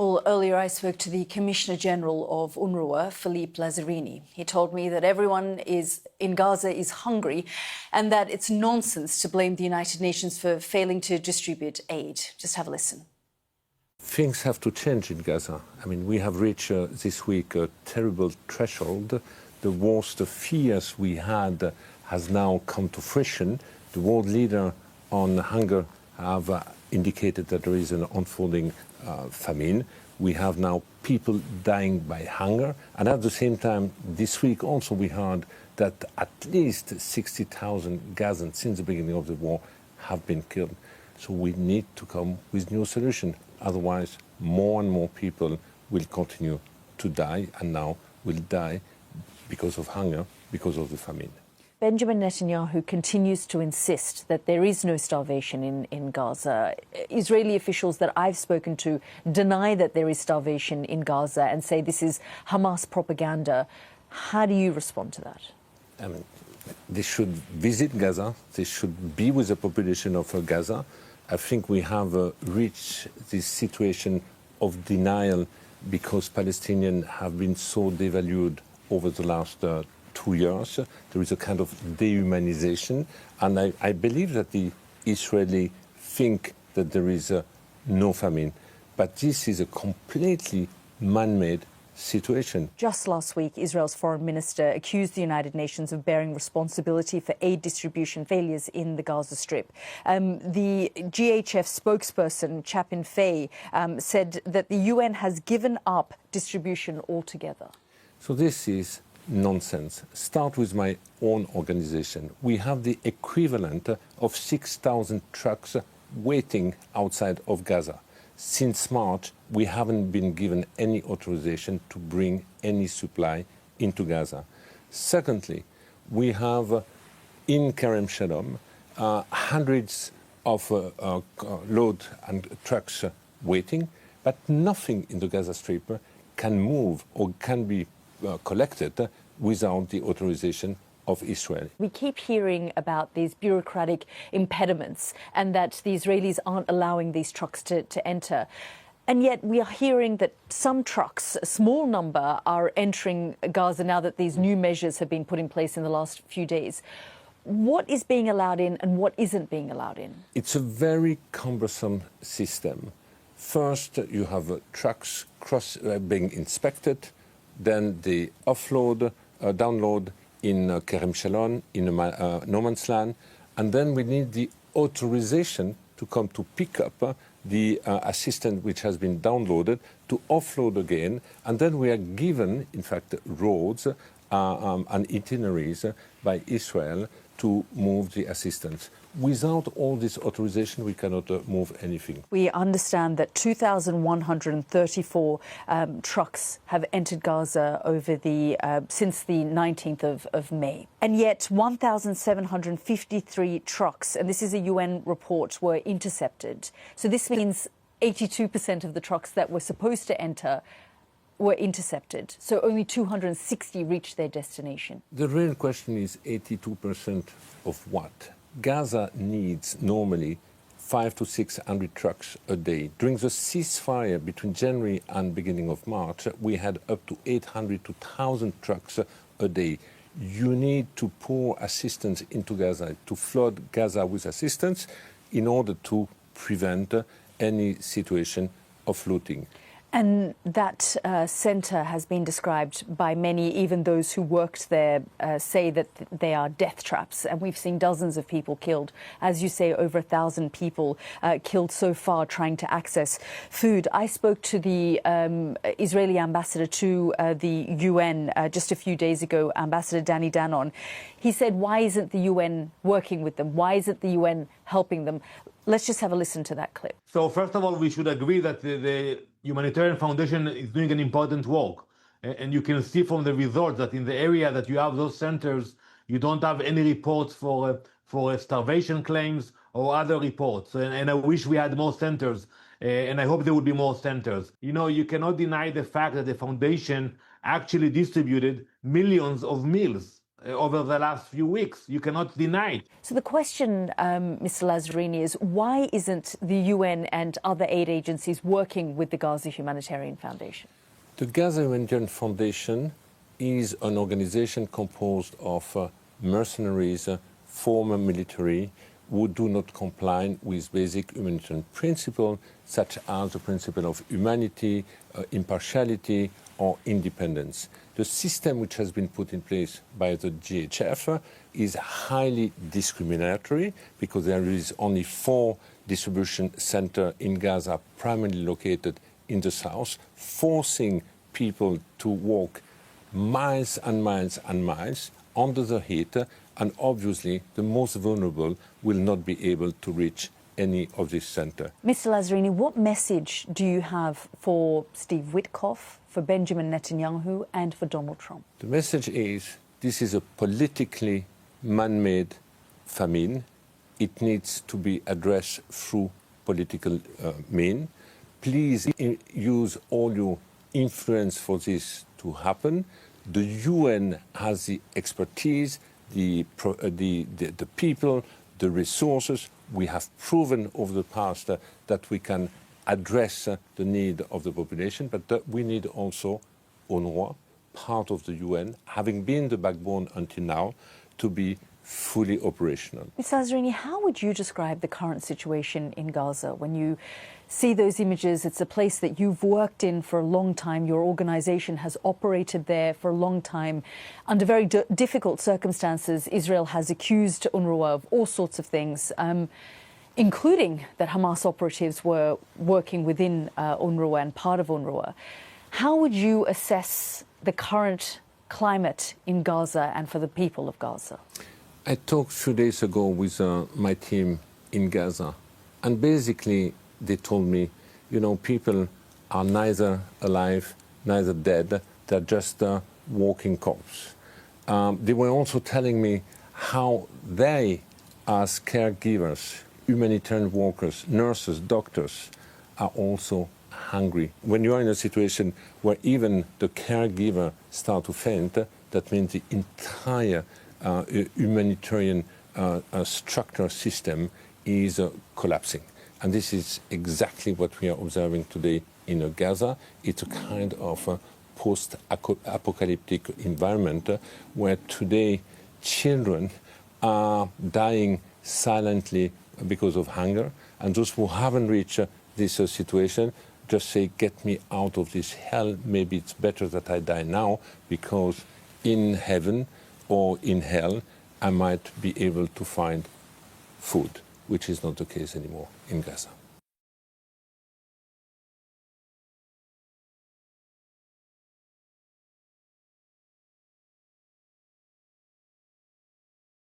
Well, earlier I spoke to the Commissioner General of UNRWA, Philippe Lazzarini. He told me that everyone in Gaza is hungry and that it's nonsense to blame the United Nations for failing to distribute aid. Just have a listen. Things have to change in Gaza. I mean, we have reached this week a terrible threshold. The worst fears we had has now come to fruition. The world leader on hunger have indicated that there is an unfolding famine. We have now people dying by hunger. And at the same time, this week also we heard that at least 60,000 Gazans since the beginning of the war have been killed. So we need to come with new solutions. Otherwise, more and more people will continue to die, and now will die because of hunger, because of the famine. Benjamin Netanyahu continues to insist that there is no starvation in Gaza. Israeli officials that I've spoken to deny that there is starvation in Gaza and say this is Hamas propaganda. How do you respond to that? I mean, they should visit Gaza. They should be with the population of Gaza. I think we have reached this situation of denial because Palestinians have been so devalued over the last 2 years. There is a kind of dehumanization, and I believe that the Israelis think that there is no famine, but this is a completely man-made situation. Just last week, Israel's foreign minister accused the United Nations of bearing responsibility for aid distribution failures in the Gaza Strip. The GHF spokesperson, Chapin Fay, said that the UN has given up distribution altogether. So this is nonsense. Start with my own organization. We have the equivalent of 6,000 trucks waiting outside of Gaza. Since March, we haven't been given any authorization to bring any supply into Gaza. Secondly, we have in Kerem Shalom hundreds of load and trucks waiting, but nothing in the Gaza Strip can move or can be collected without the authorization of Israel. We keep hearing about these bureaucratic impediments and that the Israelis aren't allowing these trucks to enter. And yet we are hearing that some trucks, a small number, are entering Gaza now that these new measures have been put in place in the last few days. What is being allowed in and what isn't being allowed in? It's a very cumbersome system. First, you have trucks being inspected, then they offload, download in Kerem Shalom, in no man's land, and then we need the authorization to come to pick up the assistance which has been downloaded, to offload again, and then we are given, in fact, roads and itineraries by Israel to move the assistance. Without all this authorization, we cannot move anything. We understand that 2,134 trucks have entered Gaza over since the 19th of May. And yet 1,753 trucks, and this is a UN report, were intercepted. So this means 82% of the trucks that were supposed to enter were intercepted. So only 260 reached their destination. The real question is 82% of what? Gaza needs normally 500 to 600 trucks a day. During the ceasefire between January and beginning of March, we had up to 800 to 1,000 trucks a day. You need to pour assistance into Gaza, to flood Gaza with assistance in order to prevent any situation of looting. And that centre has been described by many, even those who worked there say that they are death traps. And we've seen dozens of people killed. As you say, over 1,000 people killed so far trying to access food. I spoke to the Israeli ambassador to the UN just a few days ago, Ambassador Danny Danon. He said, why isn't the UN working with them? Why isn't the UN helping them? Let's just have a listen to that clip. So first of all, we should agree that the Humanitarian Foundation is doing an important work. And you can see from the results that in the area that you have those centers, you don't have any reports for starvation claims or other reports. And I wish we had more centers, and I hope there would be more centers. You know, you cannot deny the fact that the foundation actually distributed millions of meals over the last few weeks. You cannot deny it. So the question, Mr. Lazzarini, is why isn't the UN and other aid agencies working with the Gaza Humanitarian Foundation? The Gaza Humanitarian Foundation is an organization composed of mercenaries, former military, who do not comply with basic humanitarian principles, such as the principle of humanity, impartiality, or independence. The system which has been put in place by the GHF is highly discriminatory because there is only 4 distribution centers in Gaza, primarily located in the south, forcing people to walk miles and miles and miles under the heat, and obviously the most vulnerable will not be able to reach any of these centers. Mr. Lazzarini, what message do you have for Steve Witkoff, for Benjamin Netanyahu, and for Donald Trump? The message is this is a politically man-made famine. It needs to be addressed through political means. Please use all your influence for this to happen. The UN has the expertise, the people, the resources. We have proven over the past that we can address the need of the population, but we need also UNRWA, part of the UN, having been the backbone until now, to be fully operational. Ms. Lazzarini, how would you describe the current situation in Gaza? When you see those images, it's a place that you've worked in for a long time. Your organization has operated there for a long time. Under very difficult circumstances, Israel has accused UNRWA of all sorts of things, including that Hamas operatives were working within UNRWA and part of UNRWA. How would you assess the current climate in Gaza and for the people of Gaza? I talked a few days ago with my team in Gaza, and basically they told me, you know, people are neither alive, neither dead, they're just walking corpses. They were also telling me how they, as caregivers, humanitarian workers, nurses, doctors, are also hungry. When you are in a situation where even the caregiver starts to faint, that means the entire humanitarian structure system is collapsing. And this is exactly what we are observing today in Gaza. It's a kind of post-apocalyptic environment where today children are dying silently because of hunger. And those who haven't reached this situation just say, get me out of this hell. Maybe it's better that I die now, because in heaven or in hell, I might be able to find food, which is not the case anymore in Gaza.